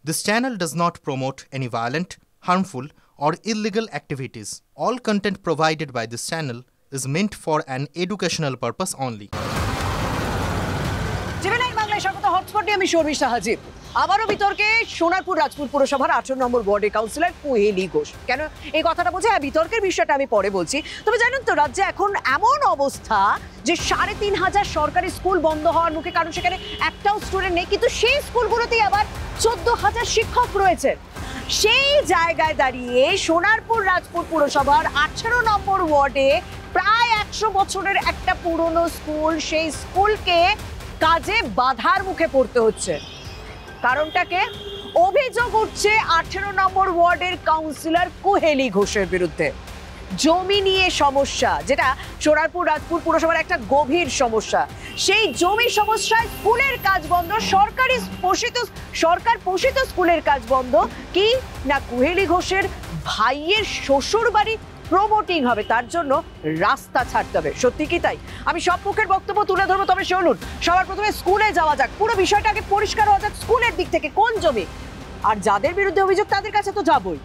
This channel does not promote any violent, harmful, or illegal activities. All content provided by this channel is meant for an educational purpose only. আমি শর্মিষ্ঠা হাজির আবারও বিতর্কে সোনারপুর রাজপুর পুরসভার 18 নম্বর ওয়ার্ডের councillor কুহেলি ঘোষ। কেন এই কথাটা বলছি? বিতর্কের বিষয়টা আমি পরে বলছি। তবে জানেন তো, রাজ্যে এখন এমন অবস্থা যে 3,500 সরকারি স্কুল বন্ধ হওয়ার মুখে, কারণ সেখানে একটাও স্টুডেন্ট নেই, কিন্তু সেই স্কুলগুলোতেই আবার 14,000 শিক্ষক রয়েছে। সেই জায়গায় দাঁড়িয়ে সোনারপুর রাজপুর পুরসভার 18 নম্বর ওয়ার্ডে প্রায় 100 বছরের একটা পুরনো স্কুল, সেই স্কুলকে কাজে বাধার মুখে পড়তে হচ্ছে। কারণটাকে অভিযোগ উঠছে 18 নম্বর ওয়ার্ডের কাউন্সিলর কুহেলি ঘোষের বিরুদ্ধে। জমি নিয়ে সমস্যা, যেটা সোনারপুর রাজপুর পুরসভার একটা গভীর সমস্যা। সেই জমি সমস্যায় স্কুলের কাজ বন্ধ, সরকার পোষিত স্কুলের কাজ বন্ধ। কি না, কুহেলি ঘোষের ভাইয়ের শ্বশুর বাড়ি প্রমোটিং হবে, তার জন্য রাস্তা ছাড়তে হবে। সত্যি কি তাই? আমি সব পক্ষের বক্তব্য তুলে ধরবো, তবে শুনুন। সবার প্রথমে স্কুলে যাওয়া যাক, পুরো বিষয়টা আগে পরিষ্কার হওয়া যাক। স্কুলের দিক থেকে কোন জমি, আর যাদের বিরুদ্ধে অভিযোগ তাদের কাছে তো যাবই।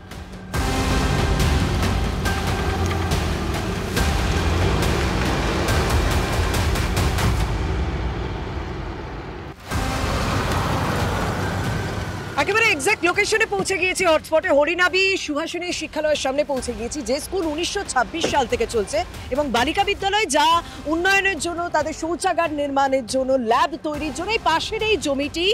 একেবারে এক্সাক্ট লোকেশনে পৌঁছে গিয়েছি, হটস্পটে হরিনাবি সুভাষিনী শিক্ষালয়ের সামনে পৌঁছে গিয়েছি, যে স্কুল 1926 সাল থেকে চলছে এবং বালিকা বিদ্যালয় যা উন্নয়নের জন্য, তাদের শৌচাগার নির্মাণের জন্য, ল্যাব তৈরির জন্য এই পাশের এই জমিটি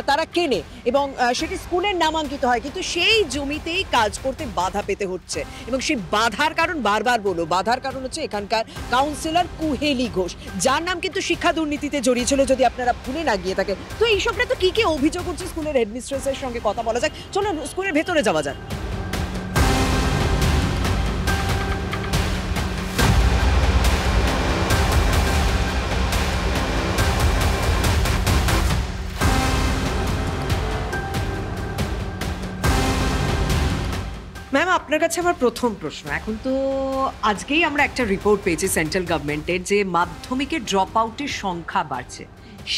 তারা কেনে এবং সেটি স্কুলের নামাঙ্কিত হয়, কিন্তু সেই জমিতেই কাজ করতে বাধা পেতে হচ্ছে। এবং সেই বাধার কারণ বারবার বলো, বাধার কারণ হচ্ছে এখানকার কাউন্সিলর কুহেলি ঘোষ, যার নাম কিন্তু শিক্ষা দুর্নীতিতে জড়িয়েছিল, যদি আপনারা ভুলে না গিয়ে থাকে। তো এইসবটা তো কি কি অভিযোগ হচ্ছে স্কুলের হেডমিস্ট্রেস সঙ্গে কথা বলা যাক। চলো স্কুলের ভেতরে যাওয়া যাক। ম্যাম, আপনার কাছে আমার প্রথম প্রশ্ন। এখন তো আজকেই আমরা একটা রিপোর্ট পেয়েছি সেন্ট্রাল গভর্নমেন্টের, যে মাধ্যমিকের ড্রপ আউটের সংখ্যা বাড়ছে।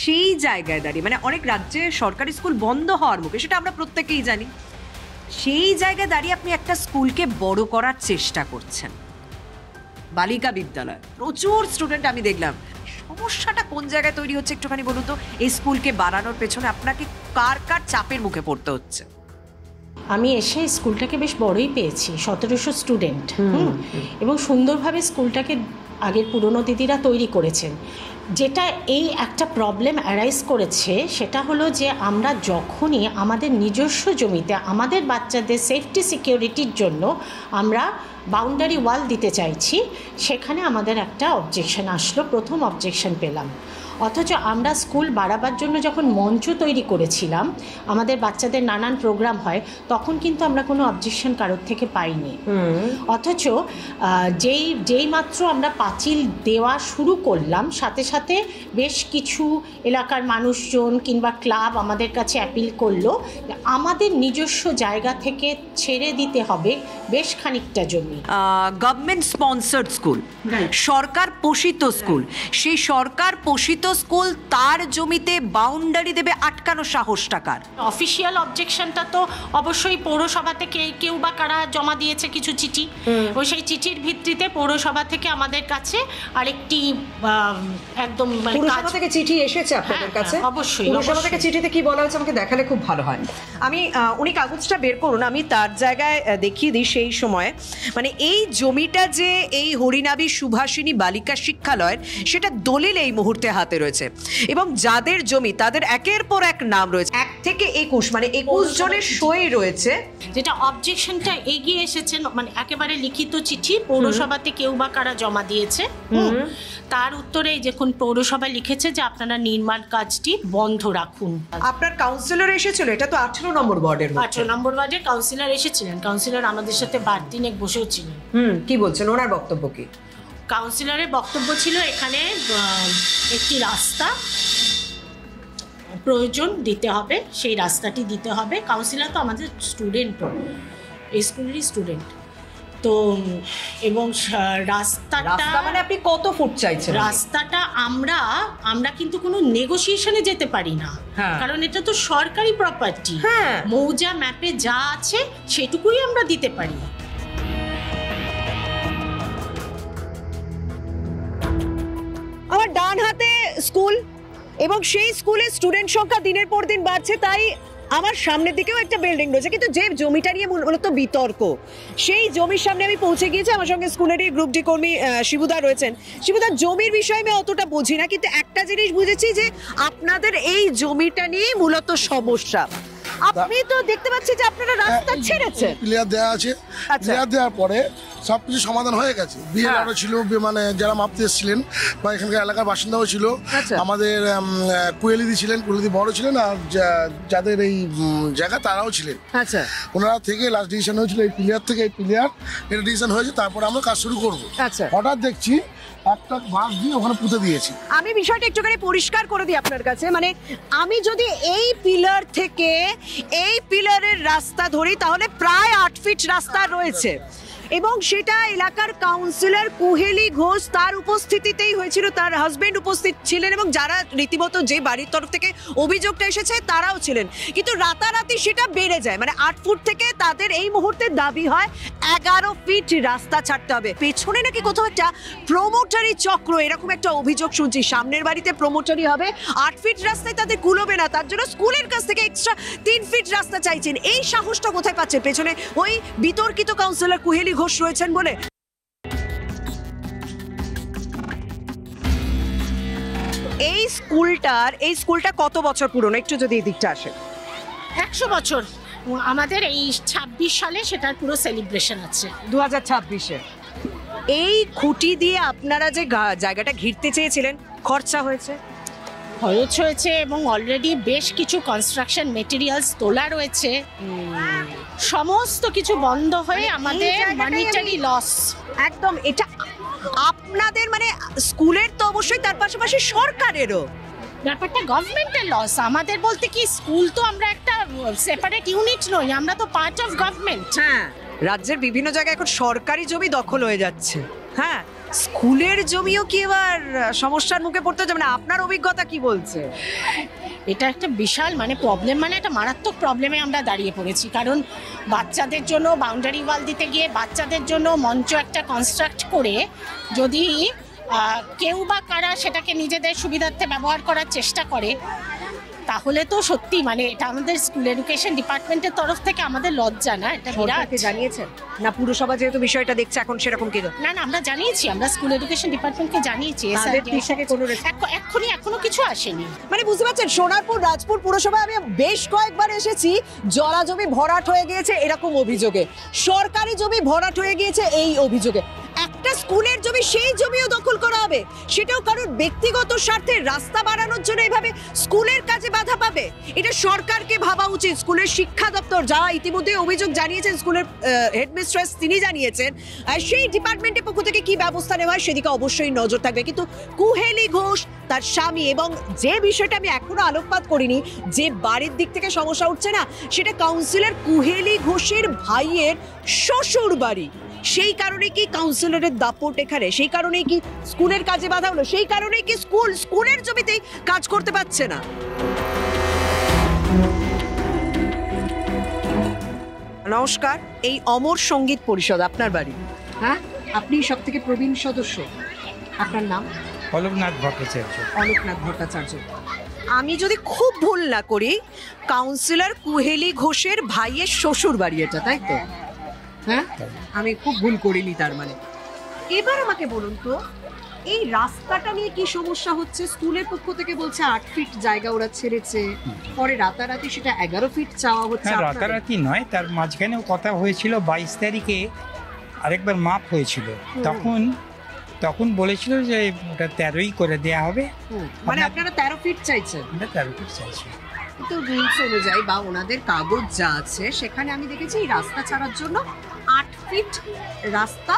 সেই জায়গায় দাঁড়িয়ে, মানে অনেক রাজ্যে সরকারি স্কুল বন্ধ হওয়ার মুখে, সেটা আমরা প্রত্যেকেই জানি। সেই জায়গায় দাঁড়িয়ে আপনি একটা স্কুলকে বড় করার চেষ্টা করছেন, বালিকা বিদ্যালয়, প্রচুর স্টুডেন্ট আমি দেখলাম। সমস্যাটা কোন জায়গায় তৈরি হচ্ছে একটুখানি বলুন তো? এই স্কুলকে বাড়ানোর পেছনে আপনাকে কার কার চাপের মুখে পড়তে হচ্ছে? আমি এসে স্কুলটাকে বেশ বড়ই পেয়েছি, 1700 স্টুডেন্ট, এবং সুন্দরভাবে স্কুলটাকে আগের পুরনো দিদিরা তৈরি করেছেন। যেটা এই একটা প্রবলেম অ্যারাইজ করেছে, সেটা হলো যে আমরা যখনই আমাদের নিজস্ব জমিতে আমাদের বাচ্চাদের সেফটি সিকিউরিটির জন্য আমরা বাউন্ডারি ওয়াল দিতে চাইছি, সেখানে আমাদের একটা অবজেকশন আসলো, প্রথম অবজেকশন পেলাম। অথচ আমরা স্কুল বাড়াবার জন্য যখন মঞ্চ তৈরি করেছিলাম, আমাদের বাচ্চাদের নানান প্রোগ্রাম হয়, তখন কিন্তু আমরা কোনো অবজেকশন কারোর থেকে পাইনি। অথচ যেই মাত্র আমরা পাঁচিল দেওয়া শুরু করলাম, সাথে সাথে বেশ কিছু এলাকার মানুষজন কিংবা ক্লাব আমাদের কাছে অ্যাপিল করলো আমাদের নিজস্ব জায়গা থেকে ছেড়ে দিতে হবে বেশ খানিকটা জমি। গভর্নমেন্ট স্পন্সর্ড স্কুল, সরকার পোষিত স্কুল, সেই সরকার পোষিত স্কুল তার জমিতে বাউন্ডারি দেবে, আটকানো সাহস টাকার? অফিসিয়াল অবজেকশনটা তো অবশ্যই পৌরসভা থেকে কেউ বা কারা জমা দিয়েছে কিছু চিঠি, ও সেই চিঠির ভিত্তিতে পৌরসভা থেকে আমাদের কাছে আরেকটি একদম পৌরসভা থেকে চিঠি এসেছে আপনাদের কাছে? অবশ্যই। পৌরসভা থেকে চিঠিতে কি বলা হয়েছে আমাকে দেখালে খুব ভালো হয়। আমি উনি কাগজটা বের করুন, আমি তার জায়গায় দেখিয়ে দিই। সেই সময় মানে এই জমিটা যে এই হরিনাবি সুভাষিনী বালিকা শিক্ষালয়ের, সেটা দলিল এই মুহূর্তে হাতে রয়েছে, এবং যাদের জমি তাদের একের পর এক নাম রয়েছে, 1 থেকে 21, মানে 21 জনের সই রয়েছে। যেটা অবজেকশনটা এগিয়ে এসেছে, মানে একেবারে লিখিত চিঠি পৌরসভাতে কেউ বা কারা জমা দিয়েছে, তার উত্তরে যখন পৌরসভা লিখেছে যে আপনারা নির্মাণ কাজটি বন্ধ রাখুন। আপনার কাউন্সিলর এসেছিল? এটা তো 18 নম্বর ওয়ার্ডের। 18 নম্বর ওয়ার্ডের কাউন্সিলর এসেছিলেন, কাউন্সিলর আমাদের সাথে বারদিনে বসেও ছিলেন। কি বলছেন, ওনার বক্তব্য কি? কাউন্সিলরের বক্তব্য ছিল এখানে একটি রাস্তা প্রয়োজন দিতে হবে, সেই রাস্তাটি দিতে হবে। কাউন্সিলর তো আমাদের স্টুডেন্টও, এই স্কুলেরই স্টুডেন্ট। তো এবং রাস্তাটা মানে আপনি কত ফুট চাইছেন? রাস্তাটা আমরা কিন্তু কোনো নেগোসিয়েশনে যেতে পারি না, কারণ এটা তো সরকারি প্রপার্টি। মৌজা ম্যাপে যা আছে সেটুকুই আমরা দিতে পারি। আমার ডান হাতে স্কুল এবং সেই স্কুলে স্টুডেন্ট সংখ্যা দিনের পর দিন বাড়ছে, তাই আমার সামনের দিকেও একটা বিল্ডিং রয়েছে, কিন্তু যে জমিটা নিয়ে মূলত বিতর্ক, সেই জমির সামনে আমি পৌঁছে গিয়েছি। আমার সঙ্গে স্কুলেরই গ্রুপ ডি কর্মী শিবুদা রয়েছেন। শিবুদা, জমির বিষয়ে আমি অতটা বুঝি না, কিন্তু একটা জিনিস বুঝেছি যে আপনাদের এই জমিটা নিয়ে মূলত সমস্যা। আপনি তো দেখতে পাচ্ছি যে আপনারা রাস্তা ছেড়েছেন, ক্লিয়ার দেওয়া আছে, ক্লিয়ার দেওয়ার পরে সবকিছু সমাধান হয়ে গেছে। বিএলআরও ছিল, মানে যারা মাপতে এসেছিলেন বা এখানকার এলাকার বাসিন্দাও ছিল, আমাদের কুয়েলিদি ছিলেন, কুয়েলিদি বড় ছিলেন, আর যাদের এই জায়গা তারাও ছিলেন। আচ্ছা, ওনারা থেকে লাস্ট ডিসিশন হয়েছিল এই প্লেয়ার থেকে, এই প্লেয়ার এটা ডিসিশন হয়েছে, তারপরে আমরা কাজ শুরু করবো। আচ্ছা, হঠাৎ দেখছি একটা বাঁশ দিয়ে ওখানে পুঁতে দিয়েছি। আমি বিষয়টা একটুখানি পরিষ্কার করে দিই আপনার কাছে। মানে আমি যদি এই পিলার থেকে এই পিলারের রাস্তা ধরি তাহলে প্রায় 8 ফিট রাস্তা রয়েছে, এবং সেটা এলাকার কাউন্সিলর কুহেলি ঘোষ তার উপস্থিতিতেই হয়েছিল, তার হাজবেন্ড উপস্থিত ছিলেন, এবং যারা রীতিমতো যে বাড়ির তরফ থেকে অভিযোগটা এসেছে তারাও ছিলেন। কিন্তু রাতারাতি সেটা বেড়ে যায়, মানে 8 ফুট থেকে তাদের এই মুহূর্তে দাবি হয় 11 ফিট রাস্তা ছাড়তে হবে। পেছনে নাকি কোথাও একটা প্রমোটারি চক্র, এরকম একটা অভিযোগ শুনছি। সামনের বাড়িতে প্রমোটারি হবে, 8 ফিট রাস্তায় তাদের কুলোবে না, তার জন্য স্কুলের কাছ থেকে এক্সট্রা 3 ফিট রাস্তা চাইছেন। এই সাহসটা কোথায় পাচ্ছেন? পেছনে ওই বিতর্কিত কাউন্সিলর কুহেলি ঘোষ রয়েছেন বলে। এই স্কুলটা কত বছর পুরনো, একটু যদি এই দিকটা আসে। 100 বছর আমাদের এই 26 সালে সেটার পুরো সেলিব্রেশন আছে, 2026-এ। এই খুঁটি দিয়ে আপনারা যে জায়গাটা ঘিরতে চেয়েছিলেন, খরচা হয়েছে এবং অলরেডি বেশ কিছু কনস্ট্রাকশন মেটেরিয়ালস তোলা রয়েছে। সমস্ত কিছু বন্ধ হয়ে আমাদের মনিটারি লস। একদম, এটা আপনাদের মানে স্কুলের তো অবশ্যই, তার পাশাপাশি সরকারেরও ব্যাপারটা গভর্নমেন্টের লস। আমাদের বলতে কি, স্কুল তো আমরা একটা সেপারেট ইউনিট নই, আমরা তো পার্ট অফ গভর্নমেন্ট। হ্যাঁ, রাজ্যের বিভিন্ন জায়গায় এখন সরকারি জমি দখল হয়ে যাচ্ছে। হ্যাঁ, স্কুলের জমিও কি এবার সমস্যার মুখে পড়তে যাবে না? আপনার অভিজ্ঞতা কি বলছে? এটা একটা বিশাল প্রবলেম, একটা মারাত্মক প্রবলেমে আমরা দাঁড়িয়ে পড়েছি। কারণ বাচ্চাদের জন্য বাউন্ডারি ওয়াল দিতে গিয়ে, বাচ্চাদের জন্য মঞ্চ একটা কনস্ট্রাক্ট করে যদি কেউ বা কারা সেটাকে নিজেদের সুবিধার্থে ব্যবহার করার চেষ্টা করে, তাহলে তো সত্যি এটা আমাদের স্কুল এডুকেশন ডিপার্টমেন্টের তরফ থেকে আমাদের লজ্জা না? এটা বিরাট। জানিয়েছেন না পুরসভা যেহেতু বিষয়টা দেখছে এখন, সেরকম কি? না, আমরা জানিয়েছি, আমরা স্কুল এডুকেশন ডিপার্টমেন্টকে জানিয়েছি। এখনো কিছু আসেনি। বুঝতে পারছেন, সোনারপুর রাজপুর পুরসভায় আমি বেশ কয়েকবার এসেছি, জলা জমি ভরাট হয়ে গিয়েছে এরকম অভিযোগে, সরকারি জমি ভরাট হয়ে গিয়েছে এই অভিযোগে। একটা স্কুলের জমি, সেই জমিও দখল করা হবে, সেটাও কারোর ব্যক্তিগত স্বার্থে রাস্তা বাড়ানোর জন্য এভাবে স্কুলের কাজে বাধা পাবে। এটা সরকারকে ভাবা উচিত। স্কুলের শিক্ষা দপ্তর যারা ইতিমধ্যে অভিযোগ জানিয়েছেন, স্কুলের হেডমিস্ট্রেস তিনি জানিয়েছেন, সেই ডিপার্টমেন্টের পক্ষ থেকে কি ব্যবস্থা নেওয়া হয় সেদিকে অবশ্যই নজর থাকবে। কিন্তু কুহেলি ঘোষ, তার স্বামী, এবং যে বিষয়টা আমি এখনো আলোকপাত করিনি, যে বাড়ির দিক থেকে সমস্যা উঠছে না, সেটা কাউন্সিলর কুহেলি ঘোষের ভাইয়ের শ্বশুর বাড়ি। সেই কারণে কি কাউন্সিলরের দাপট এখানে? সেই কারণেই কি স্কুলের কাজে বাধা হলো? সেই কারণেই কি স্কুলের জমিতেই কাজ করতে পারছে না? নমস্কার, এই অমর সঙ্গীত পরিষদ আপনার বাড়ি? হ্যাঁ, আপনি সব থেকে প্রবীণ সদস্য। আপনার নাম? অলোকনাথ ভট্টাচার্য। অলোকনাথ ভট্টাচার্য। আমি যদি খুব ভুল না করি, কাউন্সিলর কুহেলি ঘোষের ভাইয়ের শ্বশুর বাড়ি এটা, তাই তো? হ্যাঁ, আমি খুব ভুল করিনি তার মানে। এবার আমাকে বলুন তো, এই রাস্তাটা নিয়ে কি সমস্যা হচ্ছে? স্কুলের পক্ষ থেকে বলছে 8 ফিট জায়গা ওরা ছেড়েছে, পরে রাতারাতি সেটা 11 ফিট চাওয়া হচ্ছে। রাতারাতি নয়, তার মাঝখানেও কথা হয়েছিল। 22 তারিখে আরেকবার মাপ হয়েছিল, তখন বলেছিল যে ওটা 13ই করে দেয়া হবে। আপনারা 13 ফিট চাইছেন? 13 ফিট চাইছি। কিন্তু রুলস অনুযায়ী বা ওনাদের কাগজ যা আছে সেখানে আমি দেখেছি এই রাস্তা ছাড়ার জন্য 8 ফিট রাস্তা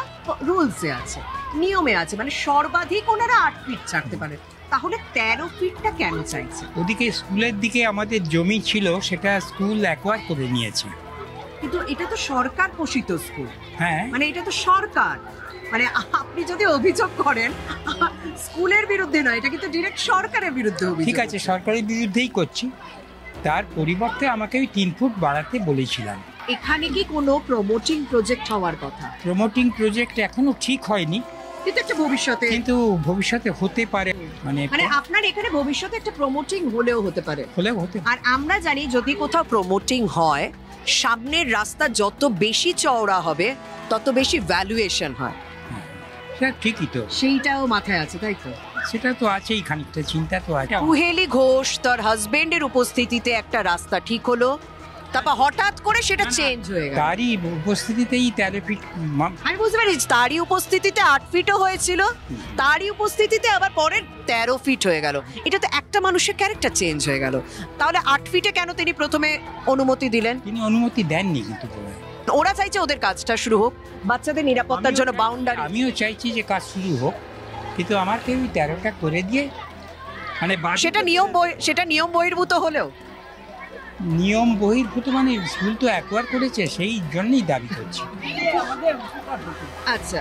রুলসে আছে, নিয়মে আছে, সর্বাধিক ওনারা 8 ফিট ছাড়তে পারে। তাহলে 13 ফিটটা কেন চাইছে? ওদিকে স্কুলের দিকে আমাদের জমি ছিল, সেটা স্কুল অ্যাকোয়ার করে নিয়েছে। কিন্তু এটা তো সরকার পোষিত স্কুল, হ্যাঁ মানে এটা তো সরকার, মানে আপনি যদি অভিযোগ করেন স্কুলের বিরুদ্ধে নয়, এটা কিন্তু ডিরেক্ট সরকারের বিরুদ্ধে অভিযোগ। ঠিক আছে, সরকারের বিরুদ্ধেই করছি, তার পরিবর্তে আমাকে ওই 3 ফুট বাড়াতে বলেছিলাম। এখানে কি কোনো প্রমোটিং প্রজেক্ট হওয়ার কথা? প্রমোটিং প্রজেক্ট এখনো ঠিক হয়নি, কিন্তু একটা ভবিষ্যতে, কিন্তু ভবিষ্যতে হতে পারে, মানে মানে আপনার এখানে ভবিষ্যতে একটা প্রমোটিং হলেও হতে পারে। হলেও হতে পারে। আর আমরা জানি যদি কোথাও প্রমোটিং হয়, সামনের রাস্তা যত বেশি চওড়া হবে তত বেশি ভ্যালুয়েশন হয়। সেটা ঠিকই তো, সেইটাও মাথায় আছে, তাই তো? সেটা তো আছেই, খানিকটা চিন্তা তো আছে। কুহেলি ঘোষ তার হাজবেন্ডের উপস্থিতিতে একটা রাস্তা ঠিক হলো, তারপর হঠাৎ করে সেটা চেঞ্জ হয়ে গেল। তারই উপস্থিতিতেই 13 ফিট আমি বুঝতে পারছি, তারই উপস্থিতিতে 8 ফিটও হয়েছিল, তারই উপস্থিতিতে আবার পরে 13 ফিট হয়ে গেল। এটা তো একটা মানুষের ক্যারেক্টার চেঞ্জ হয়ে গেল। তাহলে 8 ফিটে কেন তিনি প্রথমে অনুমতি দিলেন? তিনি অনুমতি দেননি, কিন্তু বলে ওরা চাইছে ওদের কাজটা শুরু হোক, বাচ্চাদের নিরাপত্তার জন্য বাউন্ডারি। আমিও চাইছি যে কাজ শুরু হোক, কিন্তু আমাকে ওই 13টা করে দিয়ে, মানে সেটা নিয়ম বহির্ভূত হলেও নিয়ম বহির্ভূত, মানে স্কুল তো অ্যাকোয়ার করেছে, সেই জন্যই দাবি করছি। আচ্ছা,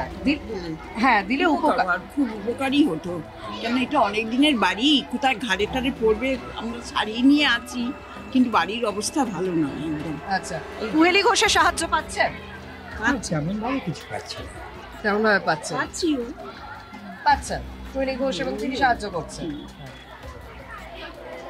হ্যাঁ দিলে উপকার, খুব উপকারী হতো, কেন এটা অনেক দিনের বাড়ি, কোথায় ঘাড়ে টাড়ে পড়বে, আমরা সারিয়ে নিয়ে আছি, কিন্তু বাড়ির অবস্থা ভালো নয় একদম। আচ্ছা, কুহেলি ঘোষের সাহায্য পাচ্ছেন? তেমন ভাবে কিছু পাচ্ছি না। তেমন ভাবে পাচ্ছেন? পাচ্ছিও, পাচ্ছেন কুহেলি ঘোষ এবং তিনি সাহায্য করছেন।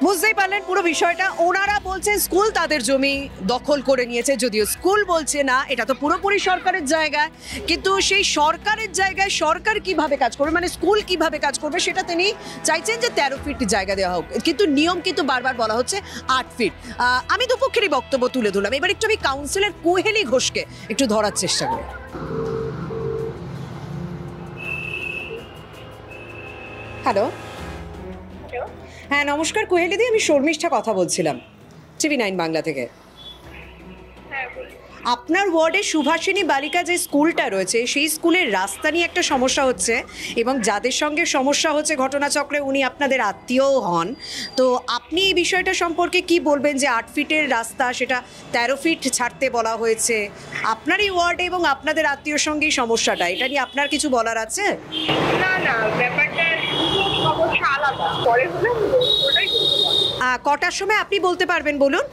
বুঝতেই পারলেন পুরো বিষয়টা। ওনারা বলছেন স্কুল তাদের জমি দখল করে নিয়েছে, যদিও স্কুল বলছে না, এটা তো পুরোপুরি সরকারের জায়গা। কিন্তু সেই সরকারের জায়গায় সরকার কিভাবে কাজ করবে, মানে স্কুল কিভাবে কাজ করবে, সেটা তিনি চাইছেন যে 13 ফিট জায়গা দেওয়া হোক, কিন্তু নিয়ম কিন্তু বারবার বলা হচ্ছে 8 ফিট। আমি দুপক্ষেরই বক্তব্য তুলে ধরলাম। এবার একটু আমি কাউন্সিলর কুহেলি ঘোষকে একটু ধরার চেষ্টা করি। হ্যালো, হ্যাঁ নমস্কার কুহেলিদি, আমি শর্মিষ্ঠা কথা বলছিলাম TV9 বাংলা থেকে। আপনার ওয়ার্ডে সুভাষিনী বালিকা যে স্কুলটা রয়েছে, সেই স্কুলের রাস্তা নিয়ে একটা সমস্যা হচ্ছে, এবং যাদের সঙ্গে সমস্যা হচ্ছে ঘটনাচক্রে উনি আপনাদের আত্মীয়ও হন। তো আপনি এই বিষয়টা সম্পর্কে কি বলবেন, যে 8 ফিটের রাস্তা সেটা 13 ফিট ছাড়তে বলা হয়েছে আপনার এই ওয়ার্ডে, এবং আপনাদের আত্মীয়র সঙ্গে সমস্যাটা, এটা নিয়ে আপনার কিছু বলার আছে? না না, ব্যাপারটা সমস্যা আলাদা, পরে হলে ওটাই বলতে পারবো। কটার সময় আপনি বলতে পারবেন বলুন?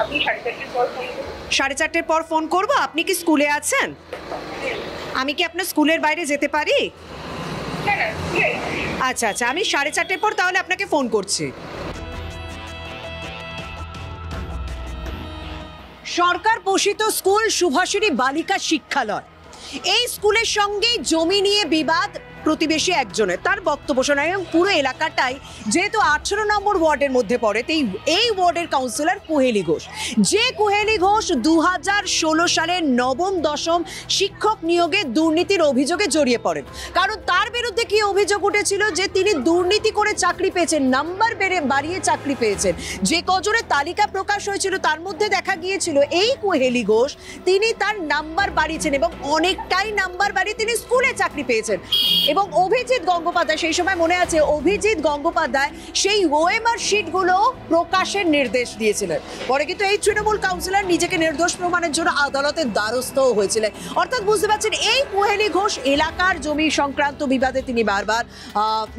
আপনি 4:30 পর ফোন করুন। 4:30 পর ফোন করব। আপনি কি স্কুলে আছেন? আমি কি আপনার স্কুলের বাইরে যেতে পারি? আচ্ছা আচ্ছা, আমি 4:30 পর তাহলে আপনাকে ফোন করছি। সরকার পোষিত স্কুল সুভাষিনী বালিকা শিক্ষালয়, এই স্কুলের সঙ্গে জমি নিয়ে বিবাদ প্রতিবেশী একজনের, তার বক্তব্য শোনা, এবং পুরো এলাকাটাই যেহেতু 18 নম্বর ওয়ার্ডের মধ্যে পড়ে, তাই এই ওয়ার্ডের কাউন্সিলর কুহেলি ঘোষ, যে কুহেলি ঘোষ 2016 সালের 9ম-10ম শিক্ষক নিয়োগে দুর্নীতির অভিযোগে জড়িয়ে পড়েন। কারণ তার বিরুদ্ধে কি অভিযোগ উঠেছিল, যে তিনি দুর্নীতি করে চাকরি পেয়েছেন, নাম্বার বাড়িয়ে চাকরি পেয়েছেন। যে কজনের তালিকা প্রকাশ হয়েছিল তার মধ্যে দেখা গিয়েছিল এই কুহেলি ঘোষ তিনি তার নাম্বার বাড়িয়েছেন, এবং অনেকটাই নাম্বার বাড়িয়ে তিনি স্কুলে চাকরি পেয়েছেন। এবং অভিজিৎ গঙ্গোপাধ্যায়, সেই সময় মনে আছে, অভিজিৎ গঙ্গোপাধ্যায় সেই ওএমআর শিটগুলো প্রকাশের নির্দেশ দিয়েছিলেন। পরে কিন্তু এই তৃণমূল কাউন্সিলর নিজেকে নির্দোষ প্রমাণের জন্য আদালতের দ্বারস্থও হয়েছিলেন। অর্থাৎ বুঝতে পারছেন, এই কুহেলি ঘোষ এলাকার জমি সংক্রান্ত বিবাদে তিনি বারবার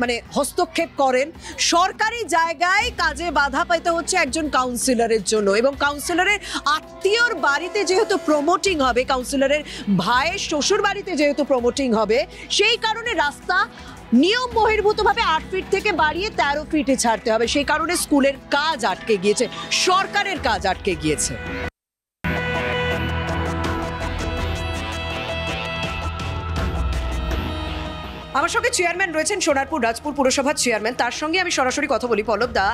মানে হস্তক্ষেপ করেন। সরকারি জায়গায় কাজে বাধা পেতে হচ্ছে একজন কাউন্সিলরের জন্য, এবং কাউন্সিলরের আত্মীয়র বাড়িতে যেহেতু প্রমোটিং হবে, কাউন্সিলরের ভাইয়ের শ্বশুর বাড়িতে যেহেতু প্রমোটিং হবে, সেই কারণে রাস্তা নিয়ম বহির্ভূতভাবে 8 ফিট থেকে বাড়িয়ে 13 ফিটে ছাড়তে হবে। সেই কারণে স্কুলের কাজ আটকে গিয়েছে, সরকারের কাজ আটকে গিয়েছে। আমার সঙ্গে চেয়ারম্যান রয়েছেন, সোনারপুর রাজপুর পুরসভার চেয়ারম্যান, তার সঙ্গে আমি সরাসরি কথা বলি। পল্লব দা,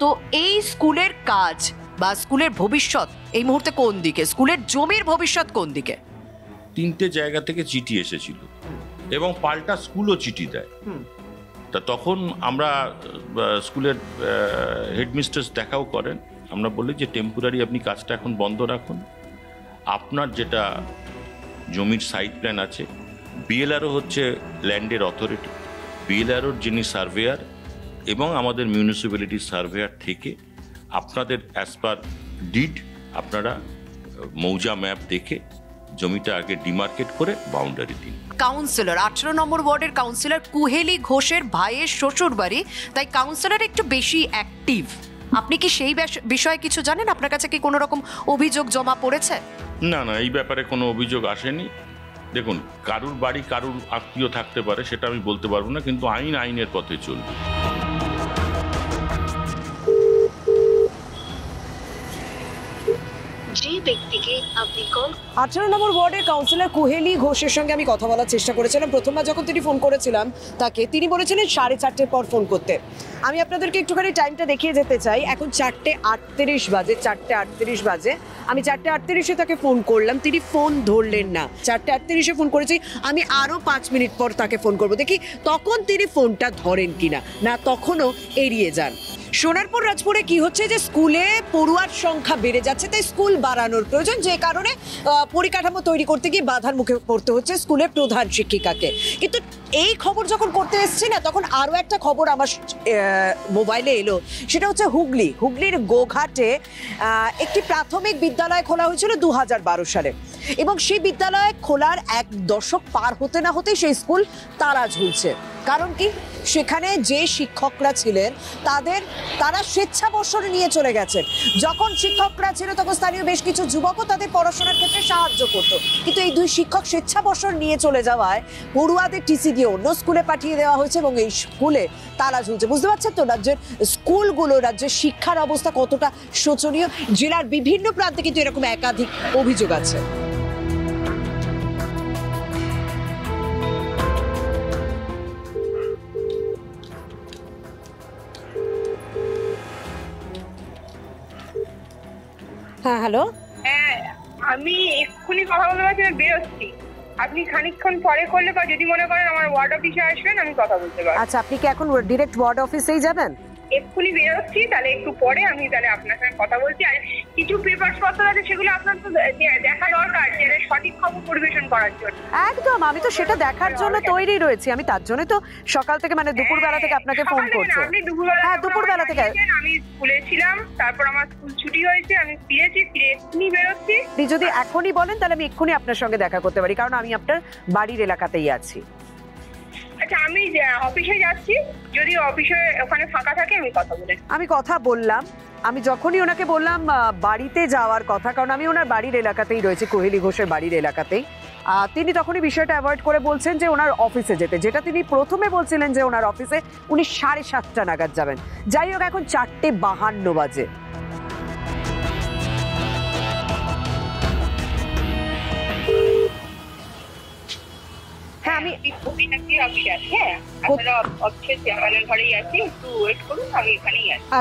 তো এই স্কুলের কাজ বা স্কুলের ভবিষ্যৎ এই মুহূর্তে কোন দিকে, স্কুলের জমির ভবিষ্যৎ কোন দিকে? 3টে জায়গা থেকে চিঠি এসেছিল, এবং পাল্টা স্কুলও চিঠি দেয়। তা তখন আমরা স্কুলের হেডমিস্ট্রেস দেখাও করেন, আমরা বলি যে টেম্পোরারি আপনি কাজটা এখন বন্ধ রাখুন, আপনার যেটা জমির সাইট প্ল্যান আছে, বিএলআরও হচ্ছে ল্যান্ডের অথরিটি, বিএলআরওর যিনি সার্ভেয়ার এবং আমাদের মিউনিসিপ্যালিটির সার্ভেয়ার থেকে আপনাদের অ্যাজ পার ডিড আপনারা মৌজা ম্যাপ দেখে জমিটা আগে ডিমার্কেট করে বাউন্ডারি দিন। কাউন্সিলর 18 নম্বর ওয়ার্ডের কাউন্সিলর কুহেলি ঘোষের ভাইয়ের শ্বশুর বাড়ি, তাই কাউন্সিলর একটু বেশি অ্যাক্টিভ। আপনি কি সেই বিষয়ে কিছু জানেন? আপনার কাছে কি কোনো রকম অভিযোগ জমা পড়েছে? না, এই ব্যাপারে কোনো অভিযোগ আসেনি। দেখুন, কারুর বাড়ি কারুর আত্মীয় থাকতে পারে, সেটা আমি বলতে পারবো না, কিন্তু আইনের পথে চলবে। যে ব্যক্তিকে আপনি কল 18 নম্বর ওয়ার্ডের কাউন্সিলর কুহেলি ঘোষের সঙ্গে আমি কথা বলার চেষ্টা করেছিলাম। প্রথমবার যখন তিনি ফোন করেছিলাম তাকে, তিনি বলেছিলেন 4:30 পর ফোন করতে। আমি আপনাদেরকে একটুখানি টাইমটা দেখিয়ে যেতে চাই। এখন 4:38 বাজে, 4:38 বাজে। আমি 4:38 তাকে ফোন করলাম, তিনি ফোন ধরলেন না। 4:38 ফোন করেছি, আমি আরও 5 মিনিট পর তাকে ফোন করবো, দেখি তখন তিনি ফোনটা ধরেন কিনা, না তখনও এড়িয়ে যান। সোনারপুর রাজপুরে কি হচ্ছে যে স্কুলে পড়ুয়ার সংখ্যা বেড়ে যাচ্ছে, তাই স্কুল বাড়ানোর প্রয়োজন, যে কারণে পরিকাঠামো তৈরি করতে গিয়ে বাধার মুখে পড়তে হচ্ছে স্কুলের প্রধান শিক্ষিকাকে। কিন্তু এই খবর যখন করতে এসছি না, তখন আরও একটা খবর আমার মোবাইলে এলো। সেটা হচ্ছে হুগলির গোঘাটে একটি প্রাথমিক বিদ্যালয় খোলা হয়েছিল 2012 সালে, এবং সেই বিদ্যালয় খোলার 1 দশক পার হতে না হতেই সেই স্কুল তালা ঝুলছে। কারণ কি? সেখানে যে শিক্ষকরা ছিলেন তারা স্বেচ্ছাবসরে নিয়ে চলে গেছেন। যখন শিক্ষকরা ছিল তখন স্থানীয় বেশ কিছু যুবকও তাদের পড়াশোনার ক্ষেত্রে সাহায্য করতো, কিন্তু এই 2 শিক্ষক স্বেচ্ছাবসর নিয়ে চলে যাওয়ায় পড়ুয়াদের টিসি দিয়ে অন্য স্কুলে পাঠিয়ে দেওয়া হয়েছে এবং এই স্কুলে তালা ঝুলছে। বুঝতে পারছেন তো রাজ্যের স্কুলগুলো, রাজ্যের শিক্ষার অবস্থা কতটা শোচনীয়। জেলার বিভিন্ন প্রান্তে কিন্তু এরকম একাধিক অভিযোগ আছে। হ্যাঁ, হ্যালো। হ্যাঁ, আমি এক্ষুনি কথা বলতে পারছি, বেরোচ্ছি। আপনি খানিকক্ষণ পরে করলে, বা যদি মনে করেন আমার ওয়ার্ড অফিসে আসবেন, আমি কথা বলতে পারবো। আচ্ছা, আপনি কি এখন ডিরেক্ট ওয়ার্ড অফিসেই যাবেন? এক্ষুনি বেরোচ্ছি, তাহলে একটু পরে আমি তাহলে আপনার সঙ্গে কথা বলছি। আর কিছু পেপার পত্র আছে, সেগুলো আপনার তো দেখা দরকার, যে সঠিক খবর পরিবেশন করার জন্য। একদম, আমি তো সেটা দেখার জন্য তৈরি রয়েছি। আমি তার জন্য তো সকাল থেকে, মানে দুপুরবেলা থেকে আপনাকে ফোন করছি। হ্যাঁ, দুপুরবেলা থেকে। আমি স্কুলে ছিলাম, তারপর আমার স্কুল ছুটি হয়েছে, আমি ফিরে এক্ষুনি বেরোচ্ছি। আপনি যদি এখনই বলেন তাহলে আমি এক্ষুনি আপনার সঙ্গে দেখা করতে পারি, কারণ আমি আপনার বাড়ির এলাকাতেই আছি। আচ্ছা, আমি অফিসে যাচ্ছি, যদি অফিসে ওখানে ফাঁকা থাকে আমি কথা বলে। আমি কথা বললাম, আমি যখনই ওনাকে বললাম বাড়িতে যাওয়ার কথা, কারণ আমি ওনার বাড়ির এলাকাতেই রয়েছি, কুহেলি ঘোষের বাড়ির এলাকাতেই, তিনি তখনই বিষয়টা অ্যাভয়েড করে বলছেন যে ওনার অফিসে যেতে, যেটা তিনি প্রথমে বলছিলেন যে ওনার অফিসে উনি 7:30 নাগাদ যাবেন। যাই হোক, এখন 4:52 বাজে। হ্যাঁ, আমি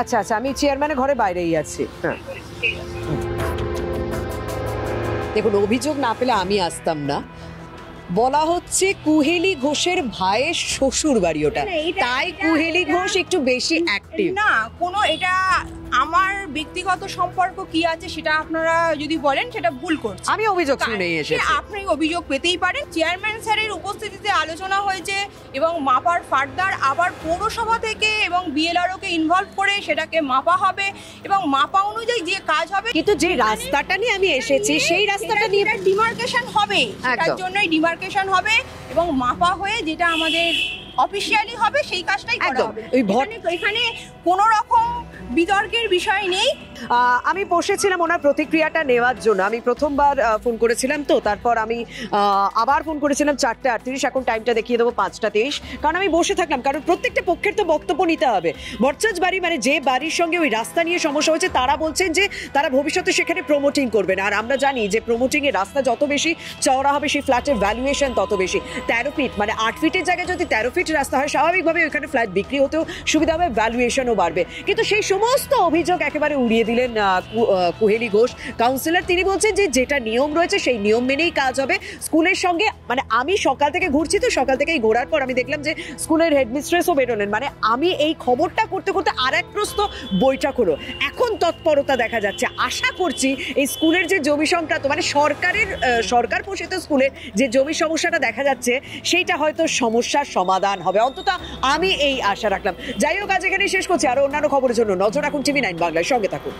আচ্ছা, আমি চেয়ারম্যানের ঘরে বাইরেই আছি। হ্যাঁ, দেখুন, অভিযোগ না পেলে আমি আসতাম না। বলা হচ্ছে কুহেলি ঘোষের ভাইয়ের শ্বশুর বাড়ি ওটা, তাই কুহেলি ঘোষ একটু বেশি অ্যাক্টিভ। না, কোনো এটা আমার ব্যক্তিগত সম্পর্ক কি আছে সেটা আপনারা যদি বলেন সেটা ভুল করছেন। আমি অভিযোগ শুনেই এসেছি। আপনি অভিযোগ পেতেই পারেন। চেয়ারম্যান স্যারের উপস্থিতিতে আলোচনা হয়েছে এবং মাপার ফার্দার আবার পৌরসভা থেকে এবং বিএলআরও কে ইনভলভ করে সেটাকে মাপা হবে এবং মাপা অনুযায়ী যে কাজ হবে। কিন্তু যে রাস্তাটা নিয়ে আমি এসেছি সেই রাস্তাটা নিয়ে ডিমার্কেশন হবে, তার জন্যই ডিমার্কেশন হবে এবং মাপা হয়ে যেটা আমাদের অফিশিয়ালি হবে সেই কাজটাই করা হবে। এখানে কোনো রকম বিতর্কের বিষয় নেই। আমি বসেছিলাম ওনার প্রতিক্রিয়াটা নেওয়ার জন্য। আমি প্রথমবার ফোন করেছিলাম, তো তারপর আমি আবার ফোন করেছিলাম 4:38, এখন টাইমটা দেখিয়ে দেবো 5:23, কারণ আমি বসে থাকলাম, কারণ প্রত্যেকটা পক্ষের তো বক্তব্য নিতে হবে। বরচাজ বাড়ি, মানে যে বাড়ির সঙ্গে ওই রাস্তা নিয়ে সমস্যা হয়েছে, তারা বলছেন যে তারা ভবিষ্যতে সেখানে প্রমোটিং করবেন। আর আমরা জানি যে প্রমোটিংয়ের রাস্তা যত বেশি চওড়া হবে সেই ফ্ল্যাটের ভ্যালুয়েশন তত বেশি। 13 ফিট, মানে 8 ফিটের জায়গায় যদি 13 ফিট রাস্তা হয়, স্বাভাবিকভাবে ওইখানে ফ্ল্যাট বিক্রি হতেও সুবিধা হবে, ভ্যালুয়েশনও বাড়বে। কিন্তু সেই সমস্ত অভিযোগ একেবারে উড়িয়ে দিলেন কুহেলি ঘোষ কাউন্সিলর। তিনি বলছেন যে যেটা নিয়ম রয়েছে সেই নিয়ম মেনেই কাজ হবে। স্কুলের সঙ্গে, মানে আমি সকাল থেকে ঘুরছি, তো সকাল থেকেই ঘোরার পর আমি দেখলাম যে স্কুলের হেডমিস্ট্রেসও বেরোলেন। মানে আমি এই খবরটা করতে করতে আর এক প্রস্ত বৈঠক হলো। এখন তৎপরতা দেখা যাচ্ছে। আশা করছি এই স্কুলের যে জমি সংক্রান্ত, মানে সরকার পোষিত স্কুলের যে জমি সমস্যাটা দেখা যাচ্ছে, সেইটা হয়তো সমস্যার সমাধান হবে, অন্তত আমি এই আশা রাখলাম। যাই হোক, আজ এখানেই শেষ করছি। আরো অন্যান্য খবরের জন্য নজর রাখুন TV9 বাংলার সঙ্গে থাকুন।